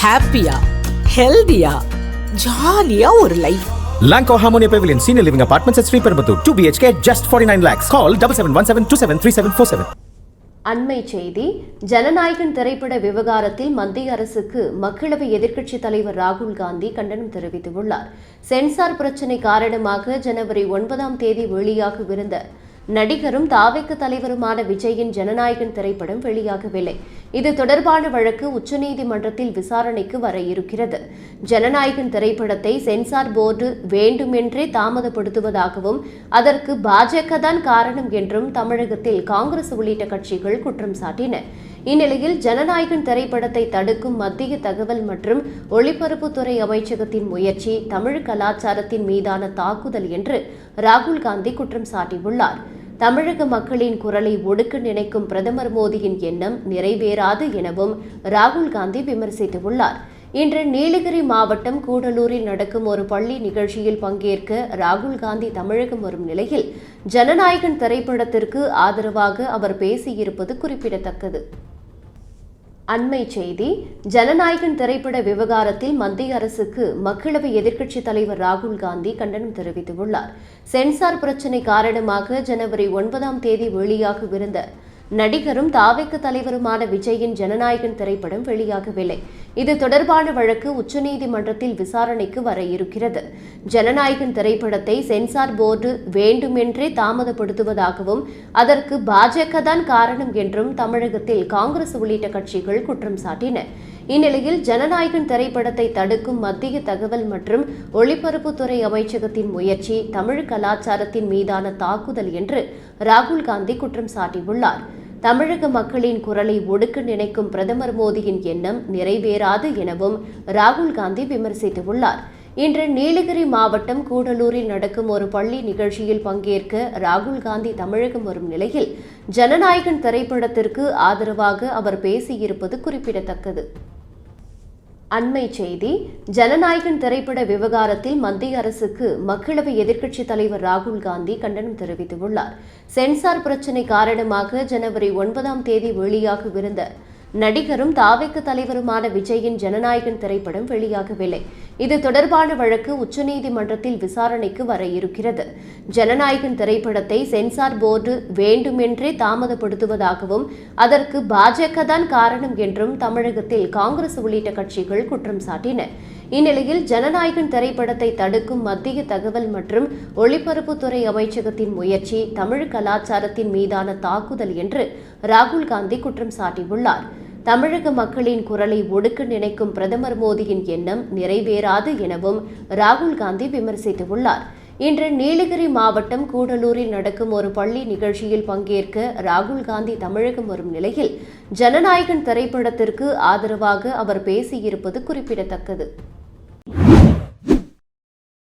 ஹாப்பியா, ஹெல்தியா, ஜாலியா ஒரு life. Lanco Harmonia Pavilion Senior Living Apartments at Sri Perambuttur 2 BHK just 49 lakhs. Call 7717273747. அண்மை செய்தி. ஜனநாயகன் திரைப்பட விவகாரத்தில் மத்திய அரசுக்கு மக்களவை எதிர்க்கட்சித் தலைவர் ராகுல் காந்தி கண்டனம் தெரிவித்துள்ளார். சென்சார் பிரச்சினை காரணமாக ஜனவரி 9 வெளியாகவிருந்த நடிகரும் தாவேக தலைவருமான விஜயின் ஜனநாயகன் திரைப்படம் வெளியாகவில்லை. இது தொடர்பான வழக்கு உச்சநீதிமன்றத்தில் விசாரணைக்கு வர இருக்கிறது. ஜனநாயகன் திரைப்படத்தை சென்சார் போர்டு வேண்டுமென்றே தாமதப்படுத்துவதாகவும் அதற்கு பாஜக தான் காரணம் என்றும் தமிழகத்தில் காங்கிரஸ் உள்ளிட்ட கட்சிகள் குற்றம் சாட்டின. இந்நிலையில் ஜனநாயகன் திரைப்படத்தை தடுக்கும் மத்திய தகவல் மற்றும் ஒலிபரப்புத்துறை அமைச்சகத்தின் முயற்சி தமிழ் கலாச்சாரத்தின் மீதான தாக்குதல் என்று ராகுல் காந்தி குற்றம் சாட்டியுள்ளார். தமிழக மக்களின் குரலை ஒடுக்க நினைக்கும் பிரதமர் மோடியின் எண்ணம் நிறைவேறாது எனவும் ராகுல் காந்தி விமர்சித்துள்ளார். இன்று நீலகிரி மாவட்டம் கூடலூரில் நடக்கும் ஒரு பள்ளி நிகழ்ச்சியில் பங்கேற்க ராகுல் காந்தி தமிழகம் வரும் நிலையில் ஜனநாயகன் திரைப்படத்திற்கு ஆதரவாக அவர் பேசியிருப்பது குறிப்பிடத்தக்கது. அண்மை செய்தி. ஜனநாயகன் திரைப்பட விவகாரத்தில் மத்திய அரசுக்கு மக்களவை எதிர்க்கட்சித் தலைவர் ராகுல் காந்தி கண்டனம் தெரிவித்துள்ளார். சென்சார் பிரச்சினை காரணமாக ஜனவரி 9 வெளியாகவிருந்த நடிகரும் தாவேக தலைவருமான விஜயின் ஜனநாயகன் திரைப்படம் வெளியாகவில்லை. இது தொடர்பான வழக்கு உச்சநீதிமன்றத்தில் விசாரணைக்கு வர இருக்கிறது. ஜனநாயகன் திரைப்படத்தை சென்சார் போர்டு வேண்டுமென்றே தாமதப்படுத்துவதாகவும் அதற்கு பாஜக தான் காரணம் என்றும் தமிழகத்தில் காங்கிரஸ் உள்ளிட்ட கட்சிகள் குற்றம் சாட்டின. இந்நிலையில் ஜனநாயகன் திரைப்படத்தை தடுக்கும் மத்திய தகவல் மற்றும் ஒலிபரப்புத்துறை அமைச்சகத்தின் முயற்சி தமிழ் கலாச்சாரத்தின் மீதான தாக்குதல் என்று ராகுல் காந்தி குற்றம் சாட்டியுள்ளார். தமிழக மக்களின் குரலை ஒடுக்க நினைக்கும் பிரதமர் மோடியின் எண்ணம் நிறைவேறாது எனவும் ராகுல் காந்தி விமர்சித்துள்ளார். இன்று நீலகிரி மாவட்டம் கூடலூரில் நடக்கும் ஒரு பள்ளி நிகழ்ச்சியில் பங்கேற்க ராகுல் காந்தி தமிழகம் வரும் நிலையில் ஜனநாயகன் திரைப்படத்திற்கு ஆதரவாக அவர் பேசியிருப்பது குறிப்பிடத்தக்கது. அண்மை செய்தி. ஜனநாயகன் திரைப்பட விவகாரத்தில் மத்திய அரசுக்கு மக்களவை எதிர்க்கட்சித் தலைவர் ராகுல் காந்தி கண்டனம் தெரிவித்துள்ளார். சென்சார் பிரச்சினை காரணமாக ஜனவரி 9 வெளியாகவிருந்த நடிகரும் தாவேக தலைவருமான விஜயின் ஜனநாயகன் திரைப்படம் வெளியாகவில்லை. இது தொடர்பான வழக்கு உச்சநீதிமன்றத்தில் விசாரணைக்கு வர இருக்கிறது. ஜனநாயகன் திரைப்படத்தை சென்சார் போர்டு வேண்டுமென்றே தாமதப்படுத்துவதாகவும் அதற்கு பாஜக தான் காரணம் என்றும் தமிழகத்தில் காங்கிரஸ் உள்ளிட்ட கட்சிகள் குற்றம் சாட்டின. இந்நிலையில் ஜனநாயகன் திரைப்படத்தை தடுக்கும் மத்திய தகவல் மற்றும் ஒலிபரப்புத்துறை அமைச்சகத்தின் முயற்சி தமிழ் கலாச்சாரத்தின் மீதான தாக்குதல் என்று ராகுல் காந்தி குற்றம் சாட்டியுள்ளார். தமிழக மக்களின் குரலை ஒடுக்க நினைக்கும் பிரதமர் மோடியின் எண்ணம் நிறைவேறாது எனவும் ராகுல் காந்தி விமர்சித்துள்ளார். இன்று நீலகிரி மாவட்டம் கூடலூரில் நடக்கும் ஒரு பள்ளி நிகழ்ச்சியில் பங்கேற்க ராகுல் காந்தி தமிழகம் வரும் நிலையில் ஜனநாயகன் திரைப்படத்திற்கு ஆதரவாக அவர் பேசியிருப்பது குறிப்பிடத்தக்கது.